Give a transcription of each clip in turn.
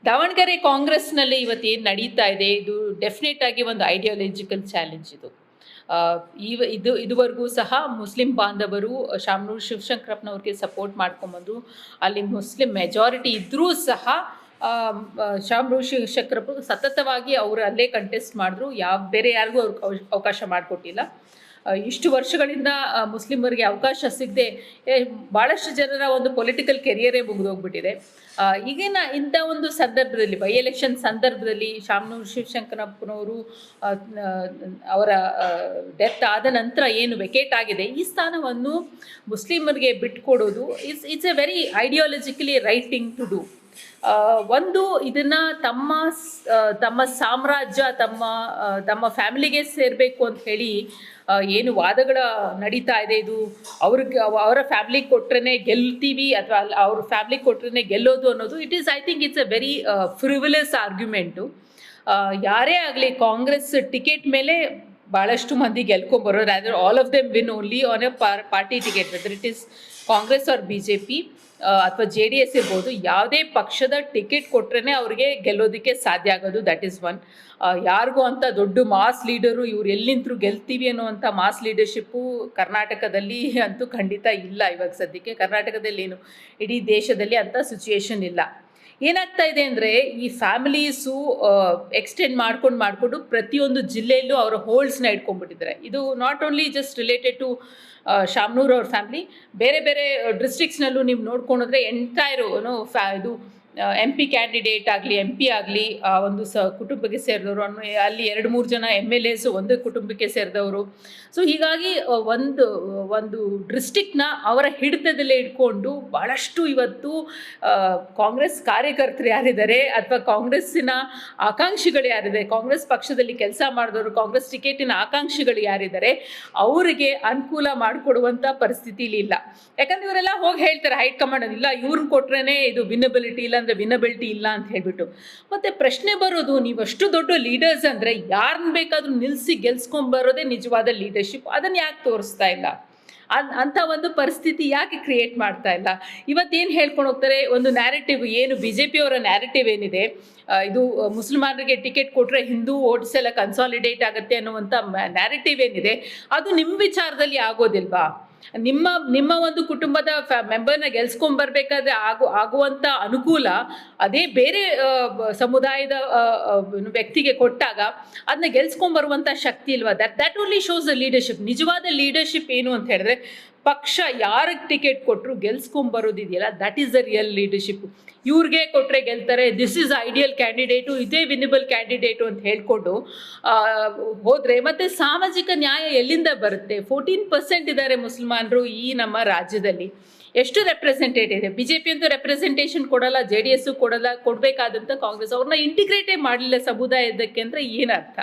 ದಾವಣಗೆರೆ ಕಾಂಗ್ರೆಸ್ನಲ್ಲಿ ಇವತ್ತೇನು ನಡೀತಾ ಇದೆ ಇದು ಡೆಫಿನೆಟ್ ಆಗಿ ಒಂದು ಐಡಿಯಾಲಜಿಕಲ್ ಚಾಲೆಂಜ್ ಇದು. ಇದುವರೆಗೂ ಸಹ ಮುಸ್ಲಿಂ ಬಾಂಧವರು ಶಾಮನೂರು ಶಿವಶಂಕರಪ್ಪನವ್ರಿಗೆ ಸಪೋರ್ಟ್ ಮಾಡ್ಕೊಂಬಂದರು. ಅಲ್ಲಿ ಮುಸ್ಲಿಂ ಮೆಜಾರಿಟಿ ಇದ್ದರೂ ಸಹ ಶಾಮನೂರು ಶಿವಶಂಕರಪ್ಪ ಸತತವಾಗಿ ಅವರು ಅಲ್ಲೇ ಕಂಟೆಸ್ಟ್ ಮಾಡಿದ್ರು. ಬೇರೆ ಯಾರಿಗೂ ಅವ್ರಿಗೆ ಅವಕಾಶ ಮಾಡಿಕೊಟ್ಟಿಲ್ಲ. ಇಷ್ಟು ವರ್ಷಗಳಿಂದ ಮುಸ್ಲಿಮರಿಗೆ ಅವಕಾಶ ಸಿಗದೆ ಭಾಳಷ್ಟು ಜನರ ಒಂದು ಪೊಲಿಟಿಕಲ್ ಕೆರಿಯರೇ ಮುಗಿದೋಗ್ಬಿಟ್ಟಿದೆ. ಈಗಿನ ಇಂಥ ಒಂದು ಸಂದರ್ಭದಲ್ಲಿ, ಬೈ ಎಲೆಕ್ಷನ್ ಸಂದರ್ಭದಲ್ಲಿ ಶಾಮನೂರು ಶಿವಶಂಕರಪ್ಪನವರು ಅವರ ಡೆತ್ ಆದ ನಂತರ ಏನು ವೆಕೇಟ್ ಆಗಿದೆ, ಈ ಸ್ಥಾನವನ್ನು ಮುಸ್ಲಿಮರಿಗೆ ಬಿಟ್ಕೊಡೋದು it's a very ideologically right thing to do. ಒಂದು ಇದನ್ನು ತಮ್ಮ ಸಾಮ್ರಾಜ್ಯ, ತಮ್ಮ ಫ್ಯಾಮಿಲಿಗೆ ಸೇರಬೇಕು ಅಂತ ಹೇಳಿ ಏನು ವಾದಗಳ ನಡೀತಾ ಇದೆ, ಇದು ಅವರ ಫ್ಯಾಮಿಲಿಗೆ ಕೊಟ್ರೇ ಗೆಲ್ತೀವಿ ಅಥವಾ ಅವ್ರ ಫ್ಯಾಮಿಲಿಗೆ ಕೊಟ್ರೇ ಗೆಲ್ಲೋದು ಅನ್ನೋದು I think it's a very frivolous argument. ಯಾರೇ ಆಗಲಿ ಕಾಂಗ್ರೆಸ್ ಟಿಕೆಟ್ ಮೇಲೆ ಭಾಳಷ್ಟು ಮಂದಿ ಗೆಲ್ಕೊಂಬರೋರು, rather all of them win only on a party ticket, whether it is Congress or BJP ಅಥವಾ JDS ಇರ್ಬೋದು. ಯಾವುದೇ ಪಕ್ಷದ ಟಿಕೆಟ್ ಕೊಟ್ರೇ ಅವ್ರಿಗೆ ಗೆಲ್ಲೋದಕ್ಕೆ ಸಾಧ್ಯ ಆಗೋದು. That is one. ಯಾರಿಗೂ ಅಂತ ದೊಡ್ಡ ಮಾಸ್ ಲೀಡರು ಇವ್ರು ಎಲ್ಲಿಂತರೂ ಗೆಲ್ತೀವಿ ಅನ್ನುವಂಥ ಮಾಸ್ ಲೀಡರ್ಶಿಪ್ಪು ಕರ್ನಾಟಕದಲ್ಲಿ ಅಂತೂ ಖಂಡಿತ ಇಲ್ಲ. ಇವಾಗ ಸದ್ಯಕ್ಕೆ ಕರ್ನಾಟಕದಲ್ಲಿ ಏನು, ಇಡೀ ದೇಶದಲ್ಲಿ ಅಂಥ ಸಿಚುಯೇಷನ್ ಇಲ್ಲ. ಏನಾಗ್ತಾ ಇದೆ ಅಂದರೆ, ಈ ಫ್ಯಾಮಿಲೀಸು ಎಕ್ಸ್ಟೆಂಡ್ ಮಾಡ್ಕೊಂಡು ಪ್ರತಿಯೊಂದು ಜಿಲ್ಲೆಯಲ್ಲೂ ಅವರ ಹೋಲ್ಡ್ಸ್ನ ಇಟ್ಕೊಂಡ್ಬಿಟ್ಟಿದ್ದಾರೆ. ಇದು not only just related to Shamanur ಅವ್ರ ಫ್ಯಾಮಿಲಿ, ಬೇರೆ ಬೇರೆ ಡಿಸ್ಟ್ರಿಕ್ಟ್ಸ್ನಲ್ಲೂ ನೀವು ನೋಡ್ಕೊಂಡ್ರೆ ಎಂಟೈರು ಇದು MP ಕ್ಯಾಂಡಿಡೇಟ್ ಆಗಲಿ, MP ಆಗಲಿ ಒಂದು ಕುಟುಂಬಕ್ಕೆ ಸೇರಿದವರು, ಅಲ್ಲಿ 2-3 ಜನ MLAs ಒಂದು ಕುಟುಂಬಕ್ಕೆ ಸೇರಿದವರು. ಸೊ ಹೀಗಾಗಿ ಒಂದು ಡಿಸ್ಟ್ರಿಕ್ಟ್ನ ಅವರ ಹಿಡಿತದಲ್ಲೇ ಇಟ್ಕೊಂಡು ಭಾಳಷ್ಟು ಇವತ್ತು ಕಾಂಗ್ರೆಸ್ ಕಾರ್ಯಕರ್ತರು ಯಾರಿದ್ದಾರೆ ಅಥವಾ ಕಾಂಗ್ರೆಸ್ಸಿನ ಆಕಾಂಕ್ಷಿಗಳು ಯಾರಿದ್ದಾರೆ, ಕಾಂಗ್ರೆಸ್ ಪಕ್ಷದಲ್ಲಿ ಕೆಲಸ ಮಾಡಿದವರು, ಕಾಂಗ್ರೆಸ್ ಟಿಕೆಟಿನ ಆಕಾಂಕ್ಷಿಗಳು ಯಾರಿದ್ದಾರೆ, ಅವರಿಗೆ ಅನುಕೂಲ ಮಾಡಿಕೊಡುವಂಥ ಪರಿಸ್ಥಿತಿಲಿ ಇಲ್ಲ. ಯಾಕಂದರೆ ಇವರೆಲ್ಲ ಹೋಗಿ ಹೇಳ್ತಾರೆ ಹೈಕಮಾಂಡ್, ಇಲ್ಲ ಇವ್ರನ್ನ ಕೊಟ್ರೇ ಇದು ವಿನಬಿಲಿಟಿ ಇಲ್ಲ ಅಂದರೆ ವಿನಬಿಲಿಟಿ ಇಲ್ಲ ಅಂತ ಹೇಳ್ಬಿಟ್ಟು. ಮತ್ತು ಪ್ರಶ್ನೆ ಬರೋದು, ನೀವಷ್ಟು ದೊಡ್ಡ ಲೀಡರ್ಸ್ ಅಂದರೆ ಯಾರನ್ನ ಬೇಕಾದರೂ ನಿಲ್ಲಿಸಿ ಗೆಲ್ಸ್ಕೊಂಬರೋದೇ ನಿಜವಾದ ಲೀಡರ್ಶಿಪ್. ಅದನ್ನು ಯಾಕೆ ತೋರಿಸ್ತಾ ಇಲ್ಲ? ಅಂಥ ಒಂದು ಪರಿಸ್ಥಿತಿ ಯಾಕೆ ಕ್ರಿಯೇಟ್ ಮಾಡ್ತಾ ಇಲ್ಲ? ಇವತ್ತೇನು ಹೇಳ್ಕೊಂಡು ಹೋಗ್ತಾರೆ, ಒಂದು ನ್ಯಾರೇಟಿವ್ ಏನು BJP ಅವರ ನ್ಯಾರೇಟಿವ್ ಏನಿದೆ, ಇದು ಮುಸಲ್ಮಾನರಿಗೆ ಟಿಕೆಟ್ ಕೊಟ್ಟರೆ ಹಿಂದೂ ವೋಟ್ಸ್ ಎಲ್ಲ ಕನ್ಸಾಲಿಡೇಟ್ ಆಗುತ್ತೆ ಅನ್ನುವಂಥ ನ್ಯಾರೇಟಿವ್ ಏನಿದೆ, ಅದು ನಿಮ್ಮ ವಿಚಾರದಲ್ಲಿ ಆಗೋದಿಲ್ವಾ? ನಿಮ್ಮ ಒಂದು ಕುಟುಂಬದ ಮೆಂಬರ್ನ ಗೆಲ್ಸ್ಕೊಂಬರ್ಬೇಕಾದ್ರೆ ಆಗುವಂಥ ಅನುಕೂಲ ಅದೇ ಬೇರೆ ಸಮುದಾಯದ ವ್ಯಕ್ತಿಗೆ ಕೊಟ್ಟಾಗ ಅದನ್ನ ಗೆಲ್ಸ್ಕೊಂಬರುವಂಥ ಶಕ್ತಿ ಇಲ್ವಾ? That only shows the leadership. ನಿಜವಾದ ಲೀಡರ್ಶಿಪ್ ಏನು ಅಂತ ಹೇಳಿದ್ರೆ, ಪಕ್ಷ ಯಾರಿಗೆ ಟಿಕೆಟ್ ಕೊಟ್ಟರು ಗೆಲ್ಸ್ಕೊಂಬರೋದಿದೆಯಲ್ಲ, that is the real leadership. ಇವ್ರಿಗೆ ಕೊಟ್ಟರೆ ಗೆಲ್ತಾರೆ, ದಿಸ್ ಈಸ್ ಐಡಿಯಲ್ ಕ್ಯಾಂಡಿಡೇಟು, ಇದೇ ವಿನಿಬಲ್ ಕ್ಯಾಂಡಿಡೇಟು ಅಂತ ಹೇಳ್ಕೊಂಡು ಹೋದರೆ ಮತ್ತು ಸಾಮಾಜಿಕ ನ್ಯಾಯ ಎಲ್ಲಿಂದ ಬರುತ್ತೆ? 14% ಇದ್ದಾರೆ ಮುಸಲ್ಮಾನರು ಈ ನಮ್ಮ ರಾಜ್ಯದಲ್ಲಿ. ಎಷ್ಟು ರೆಪ್ರೆಸೆಂಟೇಟಿವ್ ಇದೆ? BJP ಅಂತೂ ರೆಪ್ರೆಸೆಂಟೇಷನ್ ಕೊಡಲ್ಲ, JDS ಕೊಡಬೇಕಾದಂಥ ಕಾಂಗ್ರೆಸ್ ಅವ್ರನ್ನ ಇಂಟಿಗ್ರೇಟೇ ಮಾಡಲಿಲ್ಲ ಸಮುದಾಯದಕ್ಕೆ ಅಂದರೆ ಏನರ್ಥ?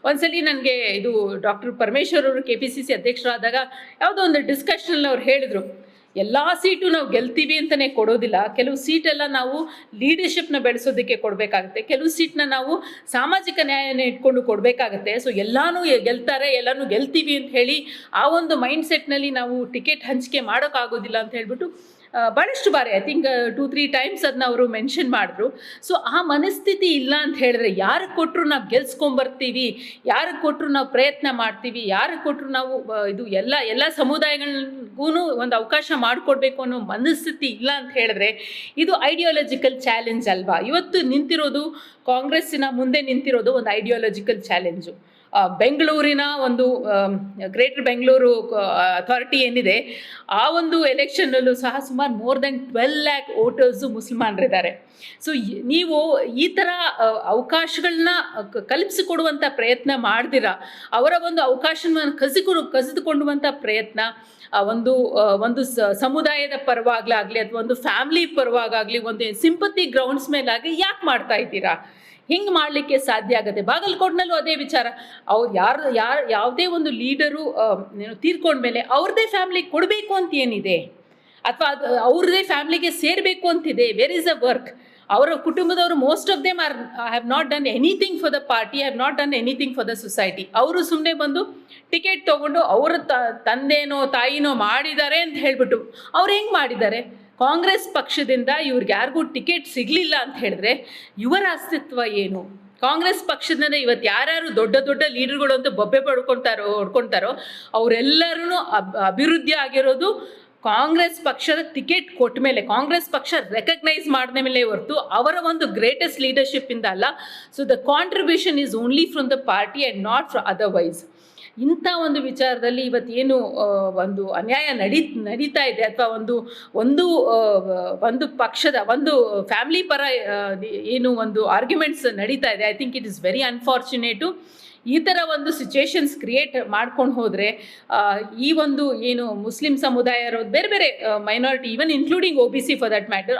ಒಂದ್ಸಲಿ ನನಗೆ ಇದು ಡಾಕ್ಟರ್ ಪರಮೇಶ್ವರ್ ಅವರು KPCC ಅಧ್ಯಕ್ಷರಾದಾಗ ಯಾವುದೋ ಒಂದು ಡಿಸ್ಕಷನಲ್ಲಿ ಅವ್ರು ಹೇಳಿದರು, ಎಲ್ಲ ಸೀಟು ನಾವು ಗೆಲ್ತೀವಿ ಅಂತಲೇ ಕೊಡೋದಿಲ್ಲ, ಕೆಲವು ಸೀಟೆಲ್ಲ ನಾವು ಲೀಡರ್ಶಿಪ್ನ ಬೆಳೆಸೋದಕ್ಕೆ ಕೊಡಬೇಕಾಗುತ್ತೆ, ಕೆಲವು ಸೀಟ್ನ ನಾವು ಸಾಮಾಜಿಕ ನ್ಯಾಯನ ಇಟ್ಕೊಂಡು ಕೊಡಬೇಕಾಗತ್ತೆ. ಸೊ ಎಲ್ಲನೂ ಗೆಲ್ತಾರೆ, ಎಲ್ಲನೂ ಗೆಲ್ತೀವಿ ಅಂತ ಹೇಳಿ ಆ ಒಂದು ಮೈಂಡ್ಸೆಟ್ನಲ್ಲಿ ನಾವು ಟಿಕೆಟ್ ಹಂಚಿಕೆ ಮಾಡೋಕ್ಕಾಗೋದಿಲ್ಲ ಅಂತ ಹೇಳ್ಬಿಟ್ಟು ಭಾಳಷ್ಟು ಬಾರಿ ಐ ಥಿಂಕ್ 2-3 ಟೈಮ್ಸ್ ಅದನ್ನ ಅವರು ಮೆನ್ಷನ್ ಮಾಡಿದ್ರು. ಸೊ ಆ ಮನಸ್ಥಿತಿ ಇಲ್ಲ ಅಂತ ಹೇಳಿದ್ರೆ, ಯಾರಿಗೆ ಕೊಟ್ಟರು ನಾವು ಗೆಲ್ಸ್ಕೊಂಬರ್ತೀವಿ, ಯಾರಿಗೆ ಕೊಟ್ಟರು ನಾವು ಪ್ರಯತ್ನ ಮಾಡ್ತೀವಿ, ಯಾರಿಗೆ ಕೊಟ್ಟರು ನಾವು ಇದು ಎಲ್ಲ ಸಮುದಾಯಗಳಿಗೂ ಒಂದು ಅವಕಾಶ ಮಾಡಿಕೊಡ್ಬೇಕು ಅನ್ನೋ ಮನಸ್ಥಿತಿ ಇಲ್ಲ ಅಂತ ಹೇಳಿದ್ರೆ, ಇದು ಐಡಿಯಾಲಜಿಕಲ್ ಚಾಲೆಂಜ್ ಅಲ್ವಾ? ಇವತ್ತು ನಿಂತಿರೋದು ಕಾಂಗ್ರೆಸ್ಸಿನ ಮುಂದೆ ನಿಂತಿರೋದು ಒಂದು ಐಡಿಯಾಲಜಿಕಲ್ ಚಾಲೆಂಜು. ಬೆಂಗಳೂರಿನ ಒಂದು ಗ್ರೇಟರ್ ಬೆಂಗಳೂರು ಅಥಾರಿಟಿ ಏನಿದೆ, ಆ ಒಂದು ಎಲೆಕ್ಷನ್ನಲ್ಲೂ ಸಹ ಸುಮಾರು ಮೋರ್ ದೆನ್ 12 lakh ವೋಟರ್ಸು ಮುಸಲ್ಮಾನರಿದ್ದಾರೆ. ಸೊ ನೀವು ಈ ಥರ ಅವಕಾಶಗಳನ್ನ ಕಲ್ಪಿಸಿಕೊಡುವಂಥ ಪ್ರಯತ್ನ ಮಾಡ್ದಿರ, ಅವರ ಒಂದು ಅವಕಾಶವನ್ನು ಕಸಿದುಕೊಳ್ಳುವಂಥ ಪ್ರಯತ್ನ ಒಂದು ಸಮುದಾಯದ ಪರವಾಗಲಾಗಲಿ ಅಥವಾ ಒಂದು ಫ್ಯಾಮಿಲಿ ಪರವಾಗಲಿ, ಒಂದು ಸಿಂಪತಿ ಗ್ರೌಂಡ್ಸ್ ಮೇಲಾಗಿ ಯಾಕೆ ಮಾಡ್ತಾ ಇದ್ದೀರಾ? ಹಿಂಗೆ ಮಾಡಲಿಕ್ಕೆ ಸಾಧ್ಯ ಆಗುತ್ತೆ. ಬಾಗಲಕೋಟ್ನಲ್ಲೂ ಅದೇ ವಿಚಾರ. ಅವ್ರು ಯಾವುದೇ ಒಂದು ಲೀಡರು ತೀರ್ಕೊಂಡ್ಮೇಲೆ ಅವ್ರದ್ದೇ ಫ್ಯಾಮಿಲಿಗೆ ಕೊಡಬೇಕು ಅಂತ ಏನಿದೆ, ಅಥವಾ ಅವ್ರದ್ದೇ ಫ್ಯಾಮಿಲಿಗೆ ಸೇರಬೇಕು ಅಂತಿದೆ? Where is a work? ಅವರ ಕುಟುಂಬದವರು most of them have not done anything for the party, have not done anything for the society. ಅವರು ಸುಮ್ಮನೆ ಬಂದು ಟಿಕೆಟ್ ತೊಗೊಂಡು ಅವರ ತಂದೆನೋ ತಾಯಿನೋ ಮಾಡಿದ್ದಾರೆ ಅಂತ ಹೇಳ್ಬಿಟ್ಟು ಅವ್ರು ಹೆಂಗೆ ಮಾಡಿದ್ದಾರೆ? ಕಾಂಗ್ರೆಸ್ ಪಕ್ಷದಿಂದ ಇವ್ರಿಗೆ ಯಾರಿಗೂ ಟಿಕೆಟ್ ಸಿಗಲಿಲ್ಲ ಅಂತ ಹೇಳಿದ್ರೆ ಇವರ ಅಸ್ತಿತ್ವ ಏನು? ಕಾಂಗ್ರೆಸ್ ಪಕ್ಷದಿಂದ ಇವತ್ತು ಯಾರ್ಯಾರು ದೊಡ್ಡ ದೊಡ್ಡ ಲೀಡರ್ಗಳು ಅಂತ ಬೊಬ್ಬೆ ಹೊಡ್ಕೊಳ್ತಾರೋ ಅವರೆಲ್ಲರೂ ಅಭಿವೃದ್ಧಿ ಆಗಿರೋದು ಕಾಂಗ್ರೆಸ್ ಪಕ್ಷದ ಟಿಕೆಟ್ ಕೊಟ್ಟ ಮೇಲೆ, ಕಾಂಗ್ರೆಸ್ ಪಕ್ಷ ರೆಕಗ್ನೈಸ್ ಮಾಡಿದ ಮೇಲೆ ಹೊರತು ಅವರ ಒಂದು ಗ್ರೇಟೆಸ್ಟ್ ಲೀಡರ್ಶಿಪ್ ಇಂದ ಅಲ್ಲ. So the contribution is only from the party and not from otherwise. ಇಂಥ ಒಂದು ವಿಚಾರದಲ್ಲಿ ಇವತ್ತೇನು ಒಂದು ಅನ್ಯಾಯ ನಡೀತಾ ಇದೆ ಅಥವಾ ಒಂದು ಪಕ್ಷದ ಒಂದು ಫ್ಯಾಮಿಲಿ ಪರ ಏನು ಒಂದು ಆರ್ಗ್ಯುಮೆಂಟ್ಸ್ ನಡೀತಾ ಇದೆ, I think it is very unfortunate. ಈ ಥರ ಒಂದು ಸಿಚುವೇಶನ್ಸ್ ಕ್ರಿಯೇಟ್ ಮಾಡ್ಕೊಂಡು ಹೋದರೆ ಈ ಒಂದು ಏನು ಮುಸ್ಲಿಂ ಸಮುದಾಯ ಇರೋದು, ಬೇರೆ ಬೇರೆ minority, even including OBC for that matter,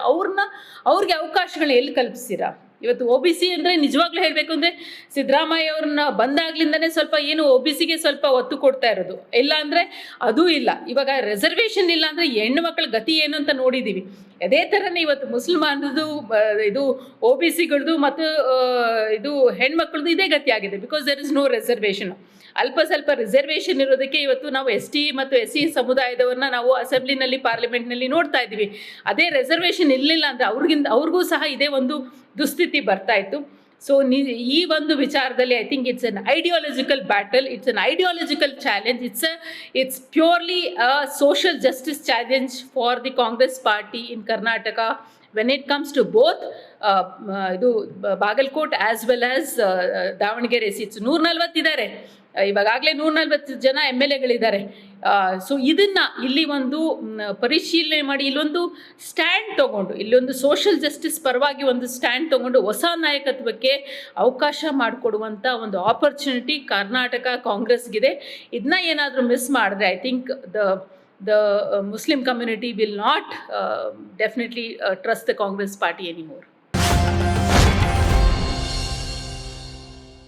ಅವ್ರಿಗೆ ಅವಕಾಶಗಳನ್ನ ಎಲ್ಲಿ ಕಲ್ಪಿಸ್ತೀರಾ? ಇವತ್ತು OBC ಅಂದರೆ ನಿಜವಾಗ್ಲೂ ಹೇಳಬೇಕು ಅಂದರೆ ಸಿದ್ದರಾಮಯ್ಯ ಅವ್ರನ್ನ ಬಂದಾಗ್ಲಿಂದನೇ ಸ್ವಲ್ಪ ಏನು OBCಗೆ ಸ್ವಲ್ಪ ಒತ್ತು ಕೊಡ್ತಾ ಇರೋದು. ಇಲ್ಲ ಅಂದರೆ ಅದೂ ಇಲ್ಲ. ಇವಾಗ ರಿಸರ್ವೇಷನ್ ಇಲ್ಲ ಅಂದರೆ ಹೆಣ್ಣು ಮಕ್ಕಳ ಗತಿ ಏನು ಅಂತ ನೋಡಿದ್ದೀವಿ. ಅದೇ ಥರನೇ ಇವತ್ತು ಮುಸಲ್ಮಾನರದು ಇದು OBCಗಳದ್ದು ಮತ್ತು ಇದು ಹೆಣ್ಮಕ್ಳದ್ದು ಇದೇ ಗತಿ ಆಗಿದೆ. Because there is no reservation. ಅಲ್ಪ ಸ್ವಲ್ಪ ರಿಸರ್ವೇಷನ್ ಇರೋದಕ್ಕೆ ಇವತ್ತು ನಾವು ST ಮತ್ತು SC ಸಮುದಾಯದವ್ರನ್ನ ನಾವು ಅಸೆಂಬ್ಲಿನಲ್ಲಿ, ಪಾರ್ಲಿಮೆಂಟ್ನಲ್ಲಿ ನೋಡ್ತಾ ಇದ್ದೀವಿ. ಅದೇ ರಿಸರ್ವೇಷನ್ ಇರಲಿಲ್ಲ ಅಂದರೆ ಅವ್ರಿಗೂ ಸಹ ಇದೇ ಒಂದು ದುಸ್ಥಿತಿ ಬರ್ತಾ ಇತ್ತು. ಸೊ ಈ ಒಂದು ವಿಚಾರದಲ್ಲಿ I think it's an ideological battle, it's an ideological challenge, it's purely a social justice challenge for the Congress party in Karnataka when it comes to both ಇದು Bagalkot as well as Davanagere seats. 140 ಇದ್ದಾರೆ, ಇವಾಗಲೇ 140 ಜನ MLAಗಳಿದ್ದಾರೆ. ಸೊ ಇದನ್ನು ಇಲ್ಲಿ ಒಂದು ಪರಿಶೀಲನೆ ಮಾಡಿ ಇಲ್ಲೊಂದು ಸ್ಟ್ಯಾಂಡ್ ತೊಗೊಂಡು, ಇಲ್ಲೊಂದು ಸೋಷಿಯಲ್ ಜಸ್ಟಿಸ್ ಪರವಾಗಿ ಒಂದು ಸ್ಟ್ಯಾಂಡ್ ತೊಗೊಂಡು ಹೊಸ ನಾಯಕತ್ವಕ್ಕೆ ಅವಕಾಶ ಮಾಡಿಕೊಡುವಂಥ ಒಂದು ಆಪರ್ಚುನಿಟಿ ಕರ್ನಾಟಕ ಕಾಂಗ್ರೆಸ್ಗಿದೆ. ಇದನ್ನ ಏನಾದರೂ ಮಿಸ್ ಮಾಡಿದ್ರೆ I think the Muslim community will not definitely trust the Congress party anymore.